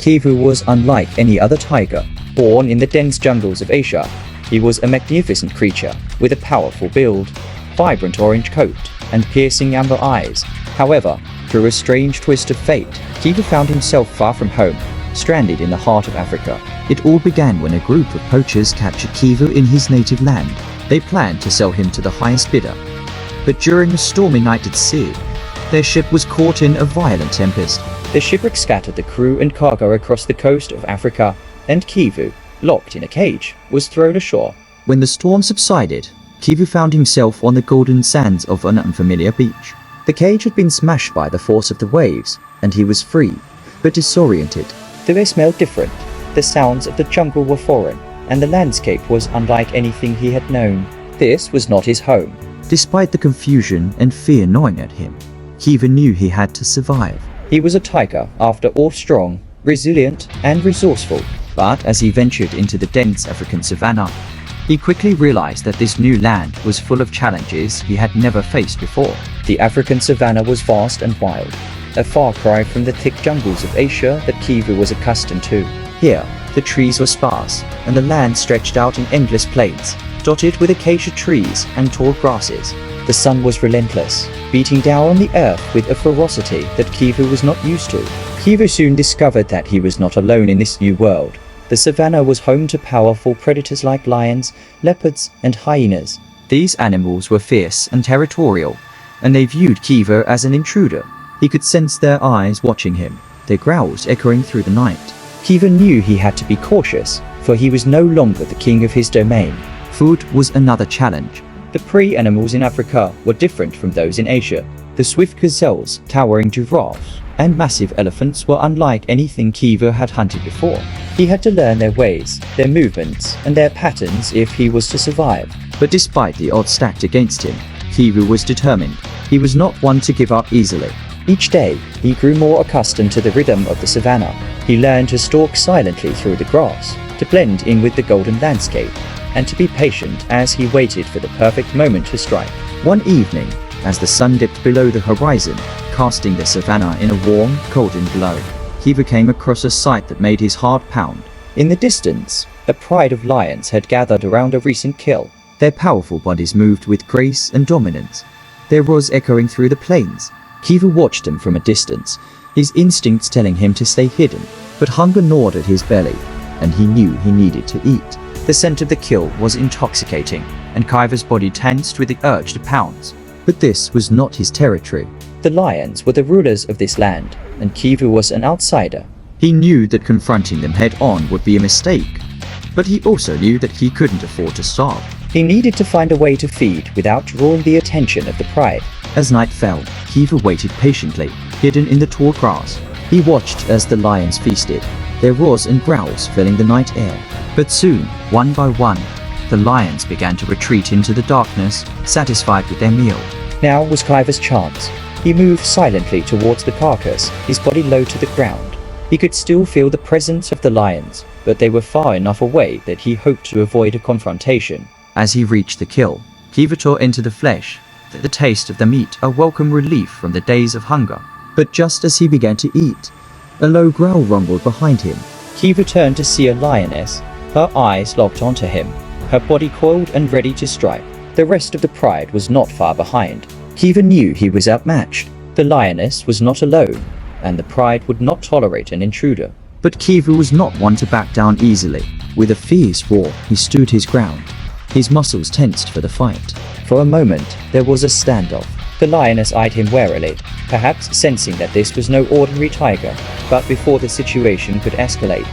Kivu was unlike any other tiger. Born in the dense jungles of Asia, he was a magnificent creature with a powerful build, vibrant orange coat, and piercing amber eyes. However, through a strange twist of fate, Kivu found himself far from home, stranded in the heart of Africa. It all began when a group of poachers captured Kivu in his native land. They planned to sell him to the highest bidder. But during a stormy night at sea, their ship was caught in a violent tempest. The shipwreck scattered the crew and cargo across the coast of Africa, and Kivu, locked in a cage, was thrown ashore. When the storm subsided, Kivu found himself on the golden sands of an unfamiliar beach. The cage had been smashed by the force of the waves, and he was free, but disoriented. The air smelled different, the sounds of the jungle were foreign, and the landscape was unlike anything he had known. This was not his home. Despite the confusion and fear gnawing at him, Kivu knew he had to survive. He was a tiger, after all, strong, resilient, and resourceful. But as he ventured into the dense African savanna, he quickly realized that this new land was full of challenges he had never faced before. The African savanna was vast and wild, a far cry from the thick jungles of Asia that Kivu was accustomed to. Here, the trees were sparse, and the land stretched out in endless plains, dotted with acacia trees and tall grasses. The sun was relentless, beating down on the earth with a ferocity that Kivu was not used to. Kivu soon discovered that he was not alone in this new world. The savanna was home to powerful predators like lions, leopards, and hyenas. These animals were fierce and territorial, and they viewed Kivu as an intruder. He could sense their eyes watching him, their growls echoing through the night. Kivu knew he had to be cautious, for he was no longer the king of his domain. Food was another challenge. The prey animals in Africa were different from those in Asia. The swift gazelles, towering giraffes, and massive elephants were unlike anything Kivu had hunted before. He had to learn their ways, their movements, and their patterns if he was to survive. But despite the odds stacked against him, Kivu was determined. He was not one to give up easily. Each day, he grew more accustomed to the rhythm of the savanna. He learned to stalk silently through the grass, to blend in with the golden landscape, and to be patient as he waited for the perfect moment to strike. One evening, as the sun dipped below the horizon, casting the savanna in a warm, golden glow, Kivu came across a sight that made his heart pound. In the distance, a pride of lions had gathered around a recent kill. Their powerful bodies moved with grace and dominance, their roars echoing through the plains. Kivu watched them from a distance, his instincts telling him to stay hidden, but hunger gnawed at his belly, and he knew he needed to eat. The scent of the kill was intoxicating, and Kivu's body tensed with the urge to pounce. But this was not his territory. The lions were the rulers of this land, and Kivu was an outsider. He knew that confronting them head-on would be a mistake, but he also knew that he couldn't afford to starve. He needed to find a way to feed without drawing the attention of the pride. As night fell, Kivu waited patiently, hidden in the tall grass. He watched as the lions feasted, their roars and growls filling the night air. But soon, one by one, the lions began to retreat into the darkness, satisfied with their meal. Now was Kivu's chance. He moved silently towards the carcass, his body low to the ground. He could still feel the presence of the lions, but they were far enough away that he hoped to avoid a confrontation. As he reached the kill, Kivu tore into the flesh, the taste of the meat a welcome relief from the days of hunger. But just as he began to eat, a low growl rumbled behind him. Kivu turned to see a lioness, her eyes locked onto him, her body coiled and ready to strike. The rest of the pride was not far behind. Kivu knew he was outmatched. The lioness was not alone, and the pride would not tolerate an intruder. But Kivu was not one to back down easily. With a fierce roar, he stood his ground, his muscles tensed for the fight. For a moment, there was a standoff. The lioness eyed him warily, perhaps sensing that this was no ordinary tiger. But before the situation could escalate,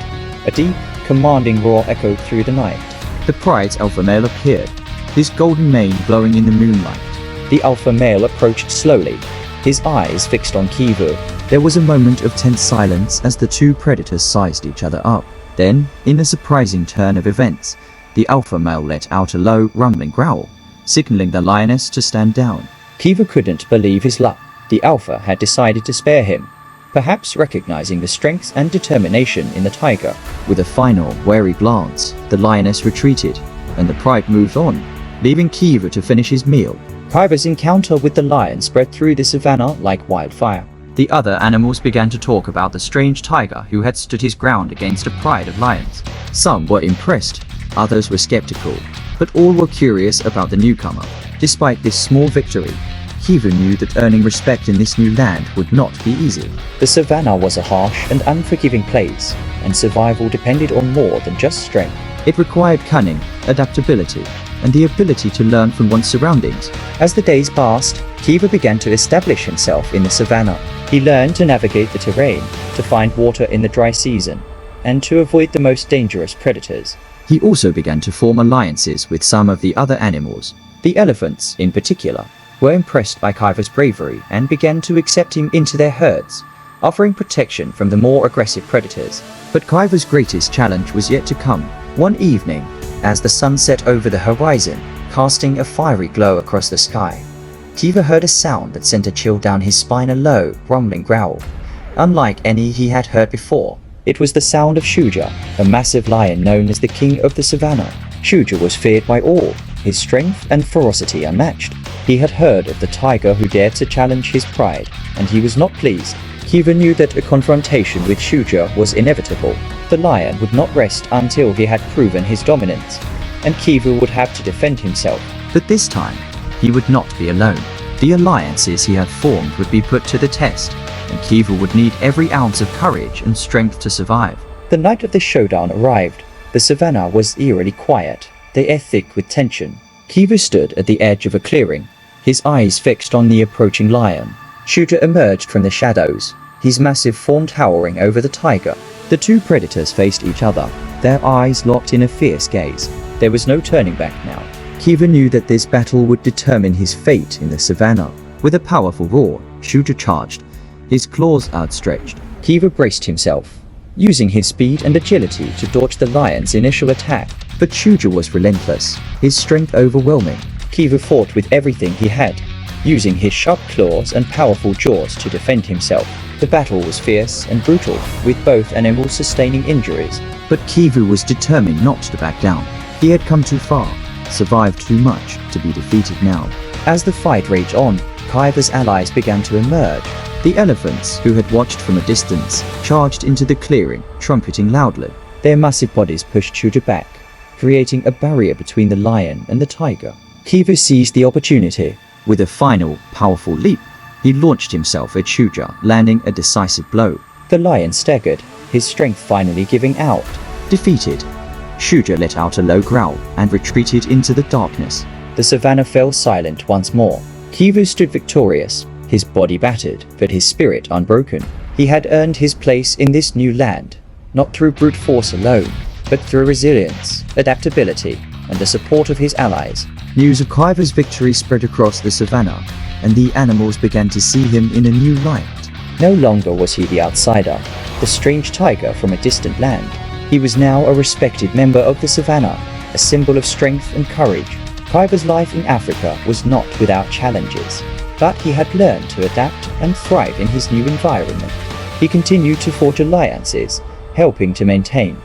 a deep, commanding roar echoed through the night. The pride's alpha male appeared, his golden mane glowing in the moonlight. The alpha male approached slowly, his eyes fixed on Kivu. There was a moment of tense silence as the two predators sized each other up. Then, in a surprising turn of events, the alpha male let out a low, rumbling growl, signaling the lioness to stand down. Kivu couldn't believe his luck. The alpha had decided to spare him, perhaps recognizing the strength and determination in the tiger. With a final, wary glance, the lioness retreated, and the pride moved on, leaving Kivu to finish his meal. Kivu's encounter with the lion spread through the savanna like wildfire. The other animals began to talk about the strange tiger who had stood his ground against a pride of lions. Some were impressed, others were skeptical, but all were curious about the newcomer. Despite this small victory, Kivu knew that earning respect in this new land would not be easy. The savannah was a harsh and unforgiving place, and survival depended on more than just strength. It required cunning, adaptability, and the ability to learn from one's surroundings. As the days passed, Kivu began to establish himself in the savannah. He learned to navigate the terrain, to find water in the dry season, and to avoid the most dangerous predators. He also began to form alliances with some of the other animals. The elephants, in particular, were impressed by Kivu's bravery and began to accept him into their herds, offering protection from the more aggressive predators. But Kivu's greatest challenge was yet to come. One evening, as the sun set over the horizon, casting a fiery glow across the sky, Kivu heard a sound that sent a chill down his spine, a low, rumbling growl. Unlike any he had heard before, it was the sound of Shuja, a massive lion known as the king of the savannah. Shuja was feared by all, his strength and ferocity unmatched. He had heard of the tiger who dared to challenge his pride, and he was not pleased. Kivu knew that a confrontation with Shuja was inevitable. The lion would not rest until he had proven his dominance, and Kivu would have to defend himself. But this time, he would not be alone. The alliances he had formed would be put to the test, and Kivu would need every ounce of courage and strength to survive. The night of the showdown arrived. The savannah was eerily quiet, the air thick with tension. Kivu stood at the edge of a clearing, his eyes fixed on the approaching lion. Shuja emerged from the shadows, his massive form towering over the tiger. The two predators faced each other, their eyes locked in a fierce gaze. There was no turning back now. Kivu knew that this battle would determine his fate in the savannah. With a powerful roar, Shuja charged, his claws outstretched. Kivu braced himself, using his speed and agility to dodge the lion's initial attack. But Shuja was relentless, his strength overwhelming. Kivu fought with everything he had, using his sharp claws and powerful jaws to defend himself. The battle was fierce and brutal, with both animals sustaining injuries. But Kivu was determined not to back down. He had come too far, survived too much to be defeated now. As the fight raged on, Kivu's allies began to emerge. The elephants, who had watched from a distance, charged into the clearing, trumpeting loudly. Their massive bodies pushed Shuja back, creating a barrier between the lion and the tiger. Kivu seized the opportunity. With a final, powerful leap, he launched himself at Shuja, landing a decisive blow. The lion staggered, his strength finally giving out. Defeated, Shuja let out a low growl and retreated into the darkness. The savannah fell silent once more. Kivu stood victorious, his body battered, but his spirit unbroken. He had earned his place in this new land, not through brute force alone, but through resilience, adaptability, and the support of his allies. News of Kivu's victory spread across the savannah, and the animals began to see him in a new light. No longer was he the outsider, the strange tiger from a distant land. He was now a respected member of the savannah, a symbol of strength and courage. Kivu's life in Africa was not without challenges, but he had learned to adapt and thrive in his new environment. He continued to forge alliances, helping to maintain